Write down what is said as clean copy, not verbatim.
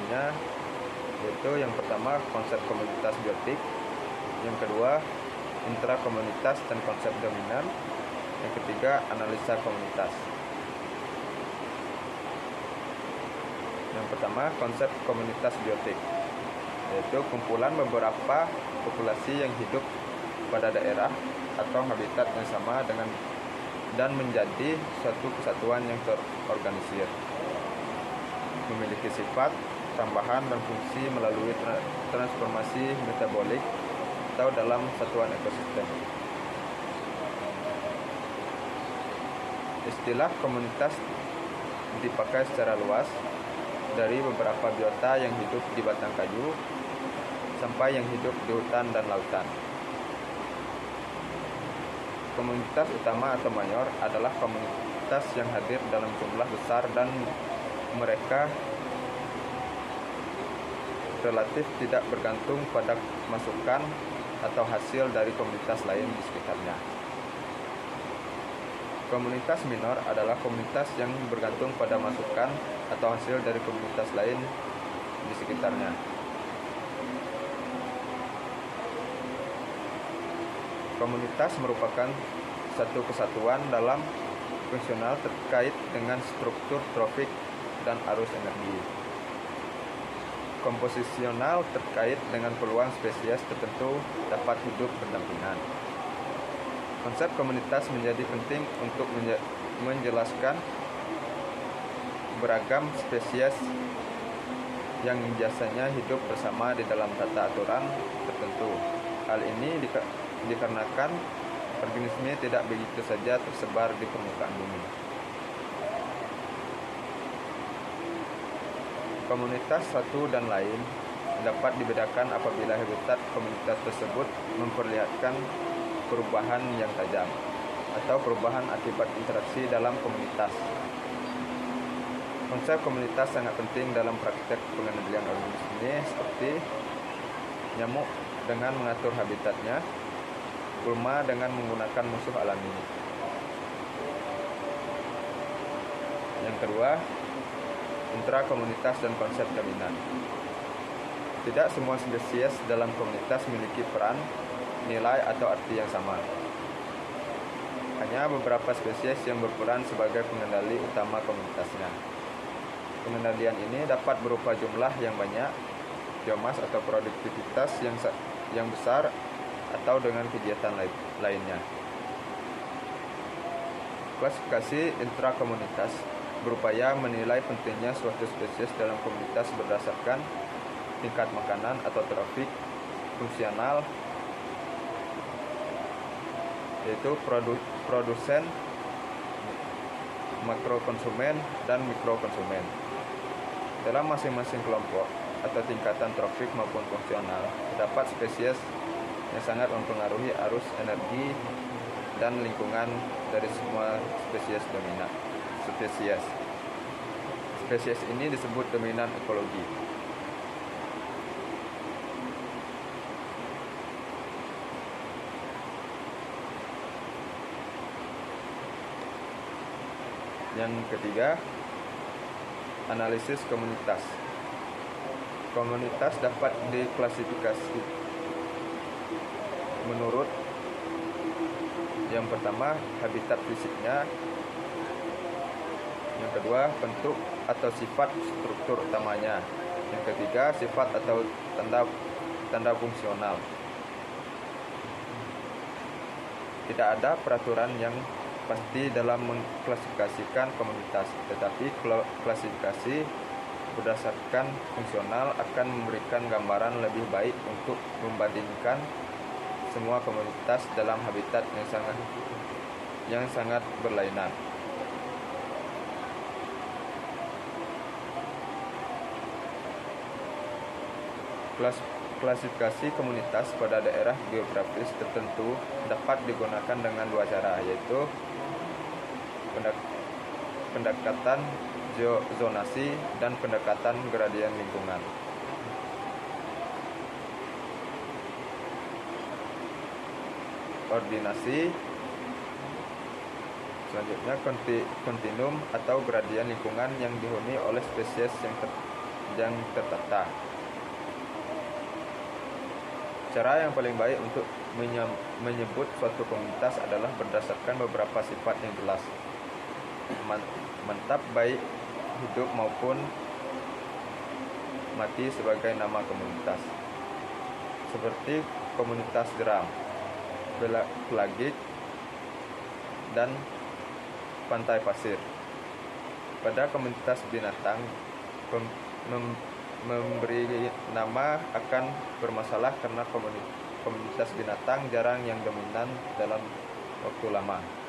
keuntunannya, yaitu yang pertama konsep komunitas biotik, yang kedua intrakomunitas dan konsep dominan, yang ketiga analisa komunitas. Yang pertama konsep komunitas biotik, yaitu kumpulan beberapa populasi yang hidup pada daerah atau habitat yang sama dengan dan menjadi suatu kesatuan yang terorganisir, memiliki sifat, tambahan, dan fungsi melalui transformasi metabolik atau dalam satuan ekosistem. Istilah komunitas dipakai secara luas, dari beberapa biota yang hidup di batang kayu sampai yang hidup di hutan dan lautan. Komunitas utama atau mayor adalah komunitas yang hadir dalam jumlah besar dan mereka relatif tidak bergantung pada masukan atau hasil dari komunitas lain di sekitarnya. Komunitas minor adalah komunitas yang bergantung pada masukan atau hasil dari komunitas lain di sekitarnya. Komunitas merupakan satu kesatuan dalam fungsional terkait dengan struktur trofik dan arus energi. Komposisional terkait dengan peluang spesies tertentu dapat hidup berdampingan. Konsep komunitas menjadi penting untuk menjelaskan beragam spesies yang biasanya hidup bersama di dalam tata aturan tertentu. Hal ini dikarenakan organisme tidak begitu saja tersebar di permukaan bumi. Komunitas satu dan lain dapat dibedakan apabila habitat komunitas tersebut memperlihatkan perubahan yang tajam atau perubahan akibat interaksi dalam komunitas. Konsep komunitas sangat penting dalam praktek pengendalian organisme seperti nyamuk dengan mengatur habitatnya, gulma dengan menggunakan musuh alami. Yang kedua, intrakomunitas dan konsep dominan. Tidak semua spesies dalam komunitas memiliki peran, nilai, atau arti yang sama. Hanya beberapa spesies yang berperan sebagai pengendali utama komunitasnya. Pengendalian ini dapat berupa jumlah yang banyak, biomas atau produktivitas yang besar, atau dengan kegiatan lainnya. Klasifikasi intrakomunitas berupaya menilai pentingnya suatu spesies dalam komunitas berdasarkan tingkat makanan atau trofik fungsional, yaitu produsen, makrokonsumen, dan mikrokonsumen. Dalam masing-masing kelompok atau tingkatan trofik maupun fungsional, terdapat spesies yang sangat mempengaruhi arus energi dan lingkungan dari semua spesies dominan. Spesies ini disebut dominan ekologi. Yang ketiga, analisis komunitas. Komunitas dapat diklasifikasi menurut yang pertama, habitat fisiknya. Yang kedua, bentuk atau sifat struktur utamanya. Yang ketiga, sifat atau tanda fungsional. Tidak ada peraturan yang pasti dalam mengklasifikasikan komunitas, tetapi klasifikasi berdasarkan fungsional akan memberikan gambaran lebih baik untuk membandingkan semua komunitas dalam habitat yang sangat berlainan. Klasifikasi komunitas pada daerah geografis tertentu dapat digunakan dengan dua cara, yaitu pendekatan zonasi dan pendekatan gradien lingkungan. Ordinasi. Selanjutnya, kontinum atau gradien lingkungan yang dihuni oleh spesies yang tertata. Cara yang paling baik untuk menyebut suatu komunitas adalah berdasarkan beberapa sifat yang jelas. Mantap baik hidup maupun mati sebagai nama komunitas. Seperti komunitas geram, pelagik, dan pantai pasir. Pada komunitas binatang, memberi nama akan bermasalah karena komunitas binatang jarang yang dominan dalam waktu lama.